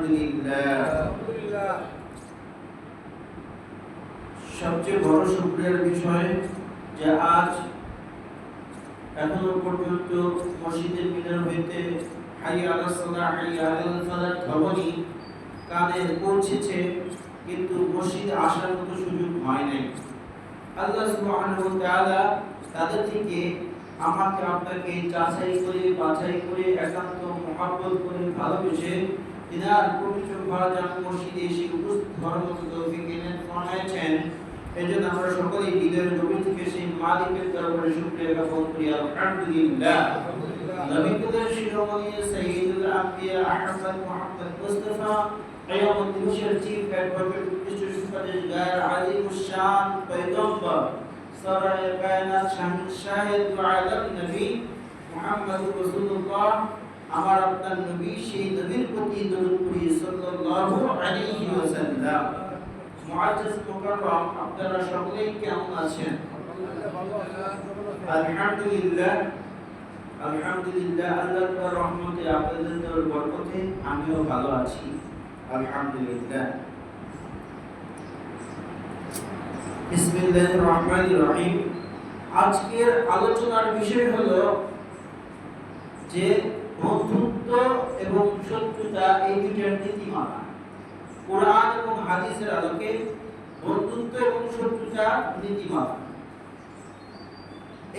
আলহামদুলিল্লাহ। সবচেয়ে বড় শুকরিয়ার বিষয় যে আজ এখনো পর্যন্ত মসজিদের মিনার হইতে হাইয়া আলাস সালাহ হাইয়া আলাল ফালাহ ধ্বনি কানে পৌঁছেছে, কিন্তু মসজিদে আসার মতো সুযোগ হয় নাই। আল্লাহ সুবহানাহু ওয়া তাআলা তাদের থেকে আমাকে আপনাকে যাচাই করে বাছাই করে একান্ত মহব্বত করে ভালোবেসে তিনার পবিত্র ঘর জামে মসজিদে এসে উপস্থিত হওয়ার মতো তৌফিক এনায়েত ফরমায়েছেন। এজন্য আমরা সকলেই হৃদয়ের গভীর থেকে সেই মালিকের দরবারে শুকরিয়া জ্ঞাপন করি আলহামদুলিল্লাহ। নবীদের শিরোমণি সাইয়্যিদুল আম্বিয়া আহমদ মুহাম্মদ মুস্তাফা কিয়ামত দিবসের চিফ অ্যাডভোকেট উৎকৃষ্ট সুপারিশগার আলিমুশ শান পয়গম্বর সরায়ে কায়নাত শাহিদ আলম নবী মুহাম্মদুর রাসূলুল্লাহ, আমার আপনার নবী সেই নবীর প্রতি দরুদ পড়ি সাল্লাল্লাহু আলাইহি ওয়াসাল্লাম। মুআজ্জাজ মুকাররম, আপনারা সকলেই কেমন আছেন? আলহামদুলিল্লাহ। আলহামদুলিল্লাহ, আল্লাহর রহমতে আপনাদের বরকতে আমিও ভালো আছি আলহামদুলিল্লাহ। বিসমিল্লাহির রহমানির রহিম। আজকের আলোচনার বিষয় হলো যে বন্ধুত্ব এবং শত্রুতা এই দুইটার নীতিমালা। কোরআন এবং হাদিসের আলোকে বন্ধুত্ব এবং শত্রুতা নীতিমালা।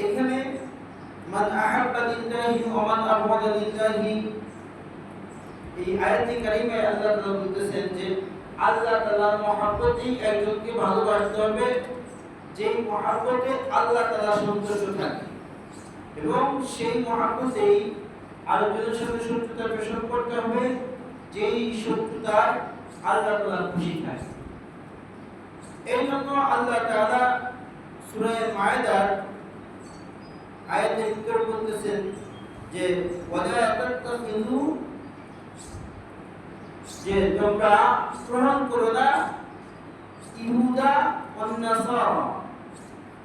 এখানে মান আহাব্বা লিল্লাহি ওয়া মান আবগাদা লিল্লাহি, এই আয়াতে কারিমায় আল্লাহ তাআলা বলতেছেন যে আল্লাহ তাআলার মহব্বতেই একজনকে ভালোবাসতে হবে, যেই মহব্বতে আল্লাহ তাআলা সন্তুষ্ট থাকে, এবং সেই মহব্বতেই আরেকজনের সাথে শত্রুতা পোষণ করতে হবে, যেই শত্রুতায় আল্লাহ তাআলা খুশি থাকে। এই জন্য আল্লাহ তাআলা সূরা মায়েদার আয়াতের ভিতরে বলতেছেন যে ওয়ালা তাত্তাখিযু, যে তোমরা গ্রহণ করো না ইহুদা ওয়ান নাসারা,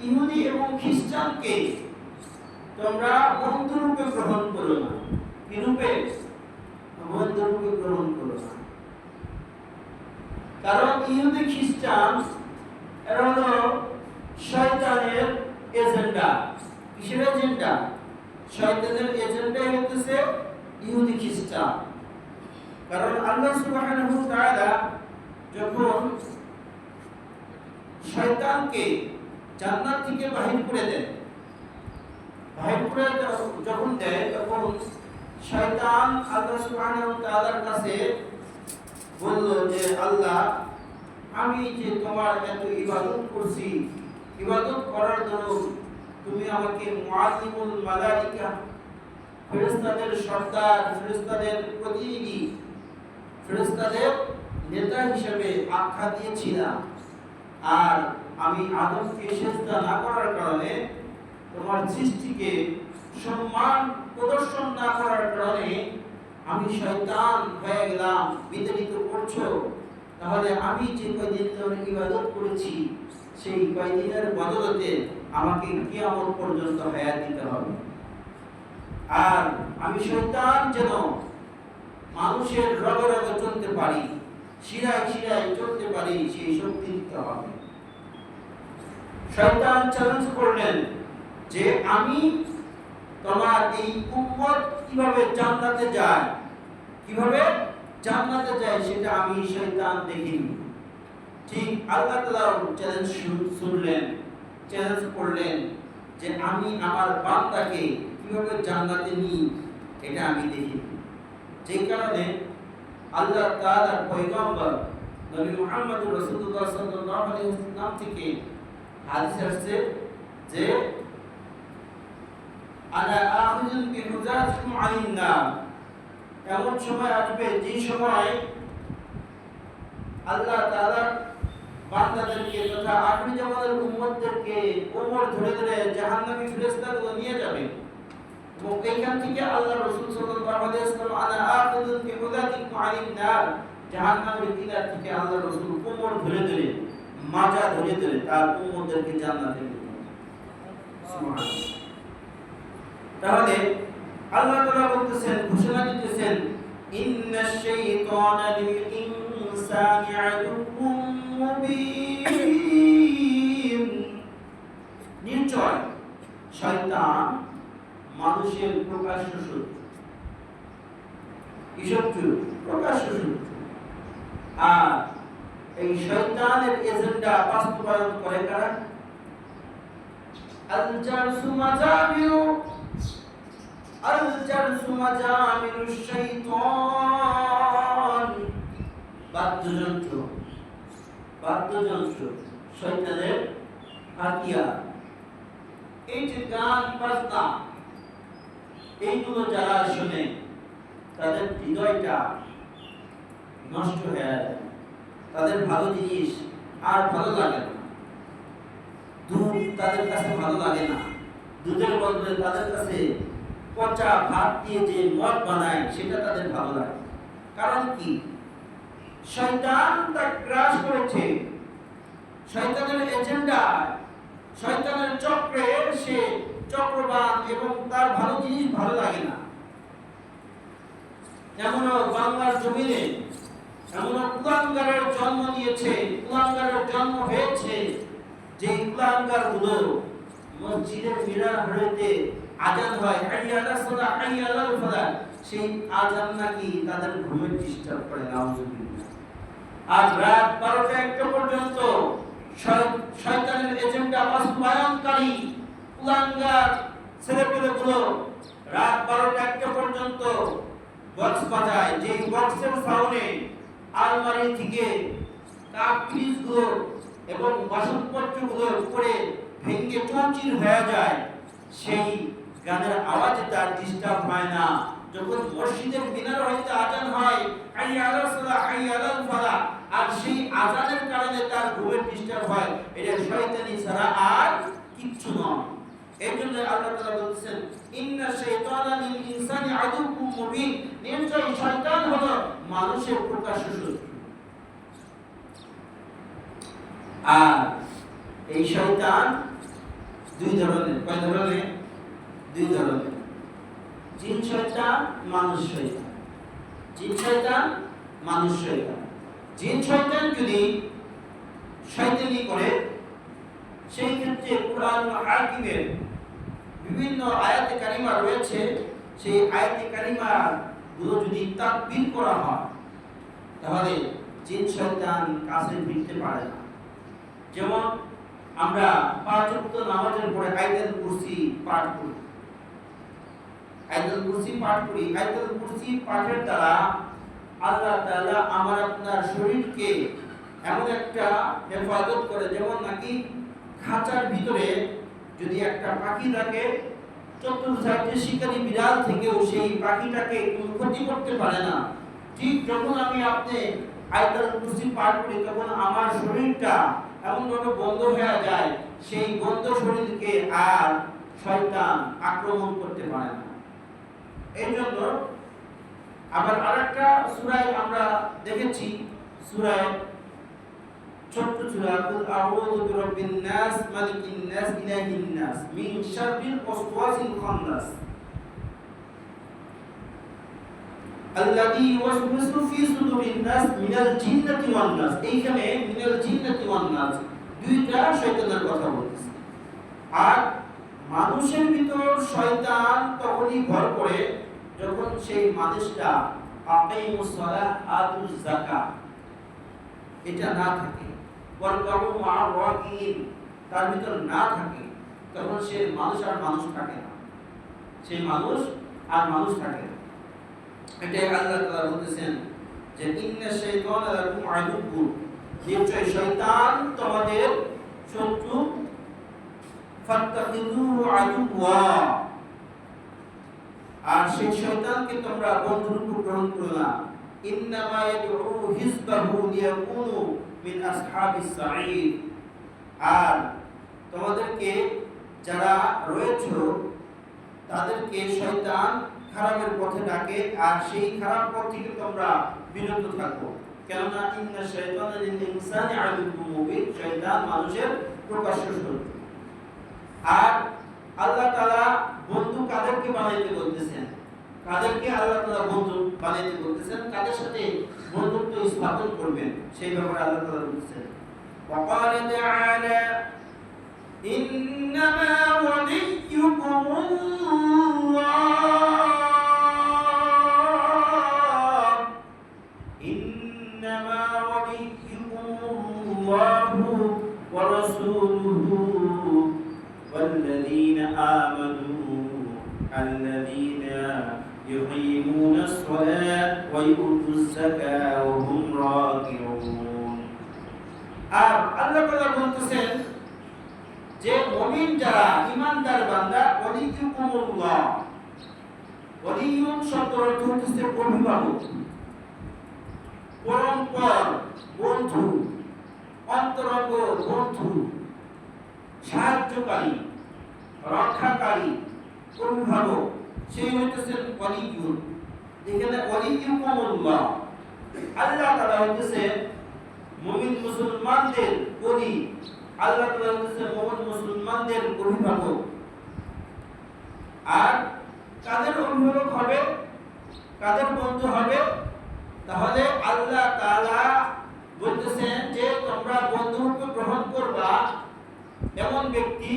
ইহুদি এবং খ্রিস্টানকে তোমরা বন্ধুরূপে গ্রহণ করো না। কি রূপে? বন্ধুরূপে গ্রহণ করো না। কারণ ইহুদি খ্রিস্টান এরা হলো শয়তানের এজেন্ডা। কিসের এজেন্ডা? শয়তানের এজেন্ডা হচ্ছে ইহুদি খ্রিস্টান। কারণ আল্লাহ সুবহানাহু ওয়া তাআলা যখন শয়তানকে জান্নাত থেকে বাহির করে দেন, যখন দেয়, তখন শয়তান আল্লাহ সুবহানাহু ওয়া তাআলার কাছে বলল যে আল্লাহ, আমি যে তোমার এত ইবাদত করছি, ইবাদত করার জন্য তুমি আমাকে মুআযিমুল মালাইকা, ফেরেশতাদের সর্দার, ফেরেশতাদের প্রতিনিধি, ফেরেশতাদের নেতা হিসেবে আখ্যা দিয়েছিলা, আর আমি আদমকে সিজদা না করার কারণে, তোমার সৃষ্টিকে সম্মান প্রদর্শন না করার কারণে আমি শয়তান হয়ে গেলাম, বিতাড়িত করছো। তাহলে আমি যে কয়দিন ধরে ইবাদত করেছি, সেই কয়দিনের বদলতে আমাকে কিয়ামত পর্যন্ত হায়াত দিতে হবে। আর আমি শয়তান যেন মানুষের রগে রগে চলতে পারি, শিরায় শিরায় চলতে পারি, সেই শক্তি দিতে হবে। শয়তান চ্যালেঞ্জ করলেন যে আমি তোমার এই উম্মত কিভাবে জান্নাতে যায়, কিভাবে জান্নাতে যায় সেটা আমি শয়তান দেখিনি। ঠিক আল্লাহ তাআলা চ্যালেঞ্জ শুনলেন, চ্যালেঞ্জ করলেন যে আমি আমার বান্দাকে কিভাবে জান্নাতে নিই এটা আমি দেখি। যে কারণে আল্লাহ তাআলার পয়গম্বর নবী মুহাম্মদুর রাসূলুল্লাহ সাল্লাল্লাহু আলাইহি ওয়াসাল্লাম থেকে হাদিস আসছে যে আলা আখিযুন বিহুজাতিকুম আনিন নার, এমন সময় আসবে যে সময় আল্লাহ তাআলা বান্দাদেরকে তথা আখির জামানের উম্মতদেরকে কোমর ধরে ধরে জাহান্নামী ফেরেশতাগুলো নিয়ে যাবে, এবং এইখান থেকে আল্লাহ রাসূল সাল্লাল্লাহু আলাইহি ওয়াসাল্লাম আলা আখিযুন বিহুজাতিকুম আনিন নার, জাহান্নামের কিনার থেকে আল্লাহ রাসূল কোমর ধরে ধরে, মাজা ধরে ধরে তার উম্মতদেরকে জান্নাতে নিয়ে যাবেন। সুবহানাল্লাহ। তাহলে আল্লাহ তাআলা বলতেছেন, ঘোষণা দিতেছেন ইন্নাশ শাইতানা লিল ইনসানি আদুউম মুবিন। নিশ্চয় শয়তান মানুষের প্রকাশ্য শত্রু। কি শত্রু? প্রকাশ্য শত্রু। আর এই শয়তানের এজেন্ডা বাস্তবায়ন করে কারা? আল জারসু মাজামিরু শাইতান। বাদ্যযন্ত্র শয়তানের হাতিয়ার। এই যে গান বাজনা, এইগুলো যারা শুনে তাদের হৃদয়টা নষ্ট হয়ে যায়, তাদের ভালো জিনিস আর ভালো লাগে না। দুধ তাদের কাছে ভালো লাগে না, দুধের বদলে তাদের কাছে পচা ভাত দিয়ে যে মদ বানায় সেটা তাদের ভালো লাগে। কারণ কি? শয়তান তা গ্রাস করেছে। শয়তানের এজেন্ডা, শয়তানের চক্রে সে চক্রবাদ, এবং তার ভালো জিনিস ভালো লাগে না। এমনও বাংলার জমিনে এমনও কুলাঙ্গারের জন্ম নিয়েছে, কুলাঙ্গারের জন্ম হয়েছে, যে কুলাঙ্গার গুলো মসজিদের মিনার হইতে আজান হয়, হাইয়া আলাস সালাহ হাইয়া আলাল ফালাহ, সেই আজান নাকি তাদের ঘুমের ডিস্টার্ব করে। নাউজুবিল্লাহ। আজ রাত 12টা-1টা পর্যন্ত শয়তানের এজেন্ডা বাস্তবায়নকারী কুলাঙ্গার ছেলেপেলেগুলো রাত 12টা-1টা পর্যন্ত বক্স বাজায়। যে বক্সের সাউন্ডে আলমারি থেকে কাপ পিসগুলো এবং বাসনপত্রগুলো উপরে ভেঙে চৌচির হয়ে যায়, সেই গানের আওয়াজে তার ডিস্টার্ব হয় না। যখন মসজিদের মিনার হইতে আজান হয়, হাইয়া আলাস সালাহ হাইয়া আলাল ফালাহ, আর সেই আজানের কারণে তার ঘুমের ডিস্টার্ব হয়, এটা শয়তানি ছাড়া আর কিচ্ছু নয়। এই জন্য আল্লাহ তাআলা বলছেন, ইন্না শাইতানা লিল ইনসানি আদুউম মুবিন। নিশ্চয় শয়তান হলো মানুষের প্রকাশ্য শত্রু। আর এই শয়তান দুই ধরনের। কয় ধরনের? দুই ধরনের। জিন শয়তান, মানুষ শয়তান। জিন শয়তান, মানুষ শয়তান। জিন শয়তান যদি শয়তানি করে, সেই ক্ষেত্রে কুরআন হাকিমের বিভিন্ন আয়াতে কারিমা রয়েছে, সেই আয়াতে কারিমা গুলো যদি তাকবীর করা হয়, তাহলে জিন শয়তান কাছে ভিড়তে পারে না। যেমন আমরা 5 ওয়াক্ত নামাজের পরে আয়াতুল কুরসি পাঠ করি। আয়াতুল কুরসি পাঠের দ্বারা আল্লাহ তাআলা আমার আপনার শরীরকে এমন একটা হেফাজত করে, যেমন নাকি খাঁচার ভিতরে যদি একটা পাখি থাকে, চতুর্দিকে শিকারী বিড়াল থেকেও সেই পাখিটাকে ক্ষতি করতে পারে না। ঠিক যখন আমি আপনি আয়াতুল কুরসি পাঠ করি, তখন আমার শরীরটা এমনভাবে বন্ধ হয়ে যায়, সেই বন্ধ শরীরকে আর শয়তান আক্রমণ করতে পারে না। এই জন্য আবার আরেকটা সূরায় আমরা দেখেছি, সূরায় ছোট্ট সূরা, কুল আউযু বিরাব্বিন নাস মালিকিন নাস ইলাহিন নাস মিন শাররিল ওয়াসওয়াসিল খান্নাস আল্লাযী ইউওয়াসওয়িসু ফি সুদুরিন নাস মিনাল জিন্নাতি ওয়ান নাস। এইখানে মিনাল জিন্নাতি ওয়ান নাস দুইটা শয়তানের কথা বলতেছে। আর মানুষের ভিতর শয়তান তখনই ভর করে যখন সেই মানুষটা আকিমুস সালাহ আতুজ যাকাত এটা না থাকে, ওয়ারকাউ মা'আর রাকিন তার ভিতর না থাকে, তখন সে মানুষ আর মানুষ থাকে না। সেই মানুষ আর মানুষ থাকে না। এটাই আল্লাহ তাআলা বলতেছেন যে ইন্না শাইতানা লাকুম আদুউন। নিশ্চয় শয়তান তোমাদের শত্রু। ফাত্তাখিযুহু আদুওয়া। আর সেই শয়তানকে তোমরা বন্ধুরূপে গ্রহণ করো না। ইন্নামা ইয়াদউ হিজবাহু লিয়াকুনু মিন আসহাবিস সাঈদ। আর তোমাদেরকে যারা রয়েছে তাদেরকে শয়তান খারাপের পথে ডাকে, আর সেই খারাপ পথ থেকে তোমরা বিরত থাকো। কেননা ইন্না শাইতানা লিল ইনসানি আদুউম মুবিন। শয়তান মানুষের প্রকাশ্য শত্রু। আর আল্লাহ তাআলা বন্ধু কাদেরকে বানাইতে বলতেছেন? কাদেরকে আল্লাহ তাআলা বন্ধু বানাইতে বলতেছেন, কাদের সাথে বন্ধুত্ব স্থাপন করবেন সেই ব্যাপারে আল্লাহ তাআলা বলতেছেন। وقال تعالى إنما وليكم الله إنما وليكم الله ورسوله والذين آمنوا الذين يقيمون الصلاة ويؤتون الزكاة وهم راكعون। আর আল্লাহ তাআলা বলতেছেন যে মুমিন যারা ঈমানদার বান্দা, ওয়ালিকুমুল্লাহ, ওয়ালিয়ুন শব্দের অর্থ হচ্ছে অভিভাবক, পরমপর বন্ধু, অন্তরঙ্গ বন্ধু, সাহায্যকারী, রক্ষাকারী, অভিভাবক, সেই হইতেছেন ওয়ালিয়ুন। এখানে ওয়ালিকুমুল্লাহ, আল্লাহ তাআলা হইতেছে মুমিন মুসলমানদের ওলি, আল্লাহ তাআলা হচ্ছে মুমিন মুসলমানদের অভিভাবক। আর কাদের অভিভাবক হবে, কাদের বন্ধু হবে? তাহলে আল্লাহ তাআলা বলতেছেন যে তোমরা বন্ধুত্ব গ্রহণ করবা এমন ব্যক্তি,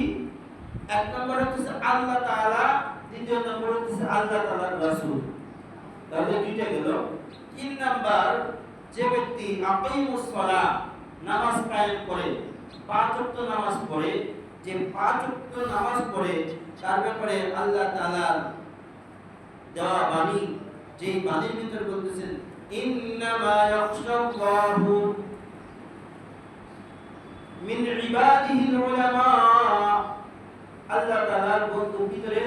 এক নম্বর হচ্ছে আল্লাহ তাআলা, দ্বিতীয় নম্বর হচ্ছে আল্লাহ তাআলার রাসূল। তাহলে দুইটা গেল। তিন নাম্বার, যে ব্যক্তি আকিমুস সালাহ, নামাজ কায়েম করে, 5 ওয়াক্ত নামাজ পড়ে, যে 5 ওয়াক্ত নামাজ পড়ে তার ব্যাপারে আল্লাহ তাআলার দেওয়া বাণী, যে বাণীর ভিতর বলতেছেন ইন্নামা ইয়াখশাল্লাহু মিন ইবাদিহিল উলামা, আল্লাহ তাআলার বন্ধুর ভিতরে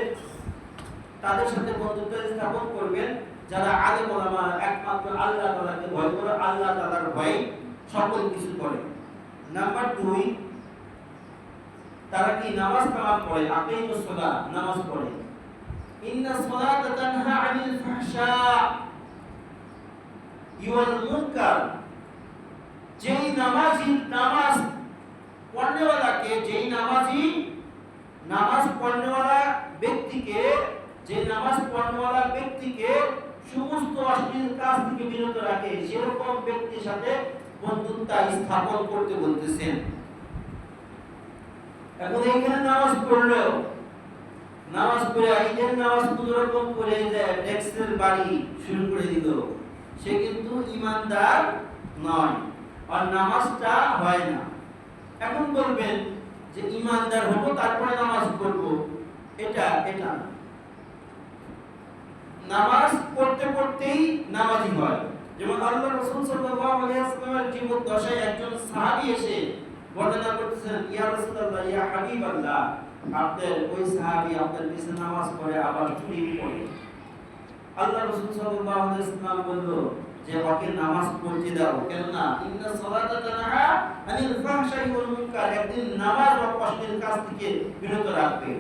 তাদের সাথে বন্ধুত্ব স্থাপন করবেন যারা আলেম ওলামা, একমাত্র আল্লাহ তাআলাকে ভয় করে, আল্লাহ তাআলার ভয়ে সকল কিছু করে। নাম্বার 2, তারা কি নামাজ কালাম পড়ে, আকিমুস সালাহ, নামাজ পড়ে। ইন্নাস সালাতা তানহা আনিল ফাহশা ওয়াল মুনকার, যেই নামাজি নামাজ পড়নেওয়ালাকে, যেই নামাজি নামাজ পড়নেওয়ালা ব্যক্তিকে, যে নামাজ পড়নেওয়ালা ব্যক্তিকে সমস্ত অশ্লীল কাজ থেকে বিরত রাখে, সেরকম ব্যক্তির সাথে বন্ধুত্ব স্থাপন করতে বলতেছেন। এখন এখানে নামাজ পড়লো, নামাজ পড়ে ঈদের নামাজ কোন রকম করে যায় ট্যাক্সের বাড়ি শুরু করে দিল, সে কিন্তু ঈমানদার নয়, আর নামাজটা হয় না। এখন বলবেন যে ঈমানদার হব তারপরে নামাজ পড়ব, এটা না। নামাজ পড়তে পড়তেই নামাজি হয়। যেমন আল্লাহর রাসূল সাল্লাল্লাহু আলাইহি ওয়াসাল্লামের জীবন দশায় একজন সাহাবী এসে বর্ণনা করতেছেন, ইয়া রাসূলুল্লাহ, ইয়া হাবিবাল্লাহ, আপনার ওই সাহাবী আপনার পিছনে নামাজ পড়ে আবার চুরি পড়ে। আল্লাহ রাসূল সাল্লাল্লাহু আলাইহি ওয়াসাল্লাম বলল যে ওকে নামাজ পড়তে দাও, কেননা ইন্নাস সালাতা তানহা আনিল ফাহশাই ওয়াল মুনকার, একদিন নামাজ অশ্লীল কাজ থেকে বিরত রাখবে।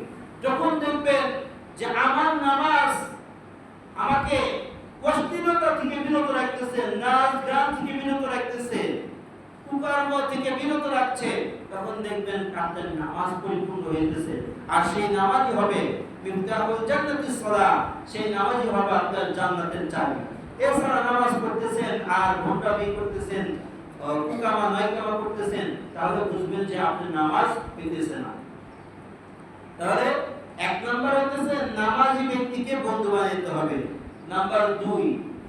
যখন দেখবেন যে আমার নামাজ আমাকে অশ্লীলতা থেকে বিরত রাখতেছে, নাচ গান থেকে বিরত রাখতেছে, কুকর্ম থেকে বিরত রাখছে, তখন দেখবেন আপনার নামাজ পরিপূর্ণ হয়েছে। আর সেই নামাজই হবে মিফতাহুল জান্নাতিস সালাহ, সেই নামাজই হবে আপনার জান্নাতের চাবি। এছাড়া নামাজ পড়তেছেন আর ভণ্ডামি করতেছেন, কুকামা নাইকামা করতেছেন, তাহলে বুঝবেন যে আপনি নামাজ পেতেছে না। তাহলে এক নাম্বার হচ্ছে নামাজি ব্যক্তিকে বন্ধু বানাইতে হবে। নাম্বার 2,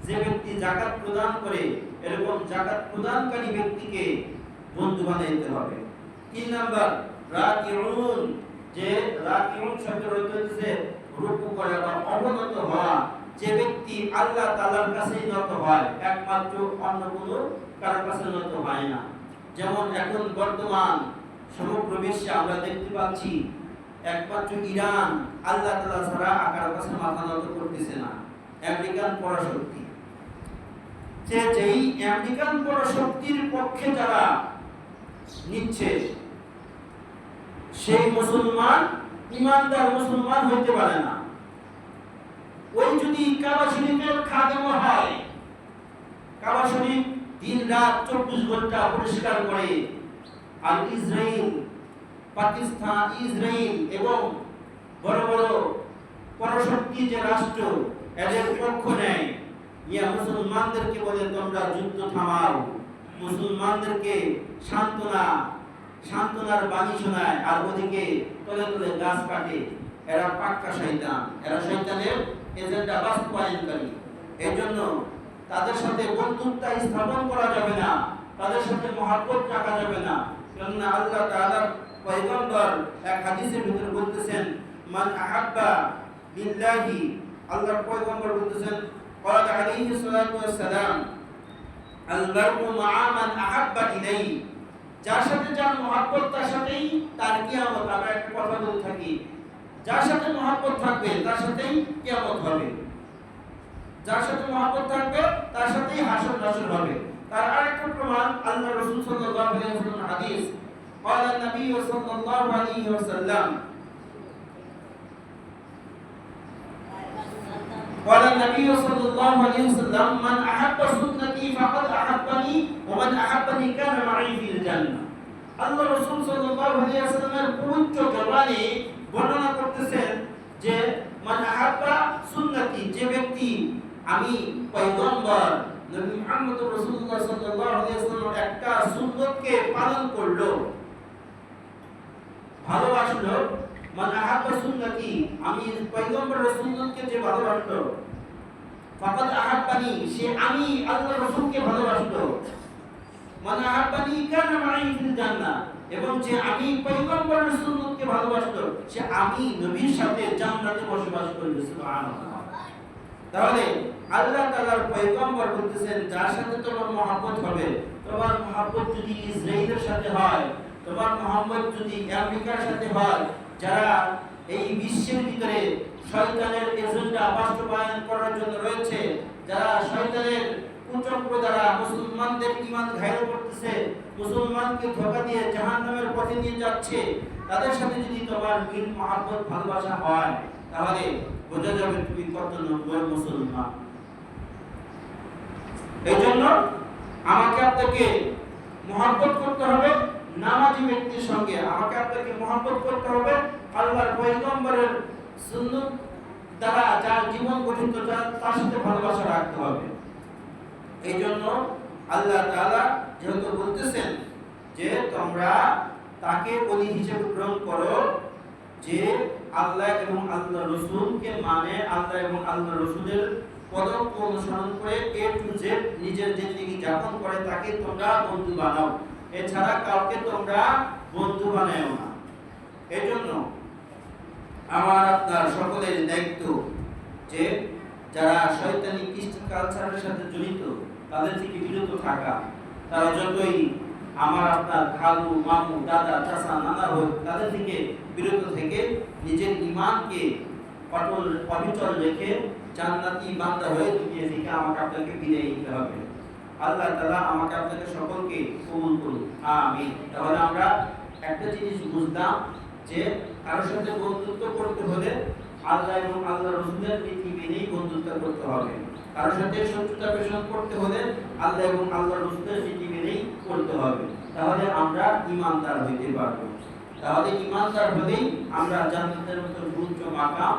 যে ব্যক্তি যাকাত প্রদান করে এরকম যাকাত প্রদানকারী ব্যক্তিকে বন্ধু বানাইতে হবে। 3 নাম্বার রাকিউন, যে রাকিউন শব্দের অর্থ হচ্ছে রুকু করা বা অবনত হওয়া, যে ব্যক্তি আল্লাহ তাআলার কাছেই নত হয়, একমাত্র অন্য কোনো কারোর কাছে নত হয় না। যেমন এখন বর্তমান সমগ্র বিশ্বে আমরা দেখতে পাচ্ছি একমাত্র ইরান আল্লাহ তাআলা ছাড়া কারোর কাছে মাথা নত করতেছে না। আমেরিকান পরাশক্তি, যেই আমেরিকান পরাশক্তির পক্ষে যারা নিচ্ছে, সেই মুসলমান ঈমানদার মুসলমান হইতে পারে না। ওই যদি কাবা শরীফের খাদেম হয়, কাবা শরীফ দিন রাত 24 ঘন্টা পরিষ্কার করে, আর ইসরায়েল, পাকিস্তান, ইসরায়েল এবং বড় বড় পরাশক্তি যে রাষ্ট্র এদের পক্ষ নেয়, ইয়া মুসলমানদেরকে বলে তোমরা যুদ্ধ থামাও, মুসলমানদেরকে সান্ত্বনার বাণী শোনায়, আর ওদিকে তলে তলে গাছ কাটে। এরা পাক্কা শয়তান, এরা শয়তানের এজেন্ডা বাস্তবায়নকারী। এই জন্য তাদের সাথে বন্ধুত্ব স্থাপন করা যাবে না, তাদের সাথে মহব্বত রাখা যাবে না। কেননা আল্লাহ তাআলার পয়গম্বর এক হাদিসের ভিতরে বলতেছেন, মান আহাব্বা বিল্লাহি, আল্লাহর পয়গম্বর বলতেছেন ক্বাল আলাইহি সাল্লাতু ওয়াস সালাম, আল মারউ মা'a মান আহাব্বা ইলাইহি, যার সাথে যার মহব্বত তার সাথেই তার কিয়ামত। আমরা একটা কথা বলে থাকি, যার সাথে মহব্বত থাকবে তার সাথেই কিয়ামত হবে, যার সাথে মহব্বত থাকবে তার সাথেই হাসর নাসর হবে। তার আরেকটা প্রমাণ আল্লাহ রাসূল সাল্লাল্লাহু আলাইহি ওয়াসাল্লাম হাদিস, قال النبي صلى الله عليه وسلم قال النبي صلى الله عليه وسلم من احب سنتي فقد احبني ومن احبني كان معي في الجنه। আল্লাহ রাসূল সাল্লাল্লাহু আলাইহি ওয়াসাল্লামের পবিত্র জবানে বর্ণনা করতেছেন যে মান আহাব্বা সুন্নতি, যে ব্যক্তি আমি পয়গম্বর নবী মুহাম্মদ রাসূলুল্লাহ সাল্লাল্লাহু আলাইহি ওয়াসাল্লামের একটা সুন্নতকে পালন করলো, ভালোবাসলো, মান আহাব্বা সুন্নতি, আমি পয়গম্বরের সুন্নতকে যে ভালোবাসলো, ফাকাদ আহাব্বানি, সে আমি আল্লাহর রাসূলকে ভালোবাসলো, মান আহাব্বানি কানা মাই ফিল জান্নাহ, এবং যে আমি পয়গম্বরের সুন্নতকে ভালোবাসলো সে আমি নবীর সাথে জান্নাতে বসবাস করবে। সুবহানাল্লাহ। তাহলে আল্লাহ তাআলার পয়গম্বর বলতেছেন, যার সাথে তোমার মহব্বত হবে, তোমার মহব্বত যদি ইসরাইলের সাথে হয়, তোমার মহব্বত যদি আমেরিকার সাথে হয়, যারা এই বিশ্বের ভিতরে শয়তানের এজেন্ডা বাস্তবায়ন করার জন্য রয়েছে, যারা শয়তানের কুচক্র দ্বারা মুসলমানদের ঈমান ঘায়েল করতেছে, মুসলমানকে ধোঁকা দিয়ে জাহান্নামের পথে নিয়ে যাচ্ছে, তাদের সাথে যদি তোমার মিল মহব্বত ভালোবাসা হয়, তাহলে বোঝা যাবে তুমি কত নম্বর মুসলমান। এই জন্য আমাকে আপনাকে মহব্বত করতে হবে নামাজি ব্যক্তির সঙ্গে, আমাকে আপনাকে মহব্বত করতে হবে আল্লাহর পয়গম্বরের সুন্নাত দ্বারা যার জীবন গঠিত, তার সাথে ভালোবাসা রাখতে হবে। এই জন্য আল্লাহ তাআলা যেহেতু বলতেছেন যে তোমরা তাকে ওলি হিসেবে গ্রহণ করো, যে আল্লাহ এবং আল্লাহ রাসূলকে মানে, আল্লাহ এবং আল্লাহ রাসূলের পদক অনুসরণ করে এ টু জেড নিজের জিন্দেগি যাপন করে, তাকে তোমরা বন্ধু বানাও, এছাড়া কাউকে তোমরা বন্ধু বানাও না। এই জন্য আমার আপনার সকলের দায়িত্ব যে যারা শয়তানি কৃষ্টি কালচারের সাথে জড়িত তাদের থেকে বিরত থাকা। তারা যতই আমার আপনার খালু মামু দাদা চাচা নানা হোক, তাদের থেকে বিরত থেকে নিজের ঈমানকে অবিচল রেখে জান্নাতি বান্দা হয়ে দুনিয়া থেকে আমাকে আপনাকে বিদায় নিতে হবে। আল্লাহ তাআলা আমাকে আপনাকে সকলকে কবুল করুন, আমিন। তাহলে আমরা একটা জিনিস বুঝলাম যে কারোর সাথে বন্ধুত্ব করতে হলে আল্লাহ এবং আল্লাহ রাসূলের নীতি মেনেই বন্ধুত্ব করতে হবে। কারোর সাথে শত্রুতা পোষণ করতে হলে আল্লাহ এবং আল্লাহ রাসূলের নীতি মেনেই করতে হবে। তাহলে আমরা ঈমানদার হইতে পারবো। তাহলে ঈমানদার হলেই আমরা জান্নাতের মতো উচ্চ মাকাম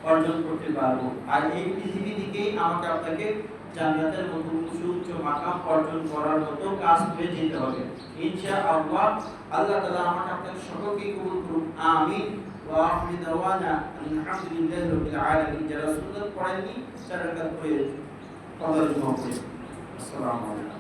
অর্জন করতে পারবো। আর এই পৃথিবী থেকেই আমাকে আপনাকে জান্নাতের মতো উচ্চ মাকাম অর্জন করার মতো কাজ করে যেতে হবে ইনশাআল্লাহ। আল্লাহ তাআলা আমাকে আপনাকে সকলকে কবুল করুন, আমিন। ওয়া আখিরু দাওয়ানা আলহামদুলিল্লাহি রাব্বিল আলামিন। যারা সুন্নাত পড়েননি তারা করে কবর জমা করে। আসসালামু আলাইকুম।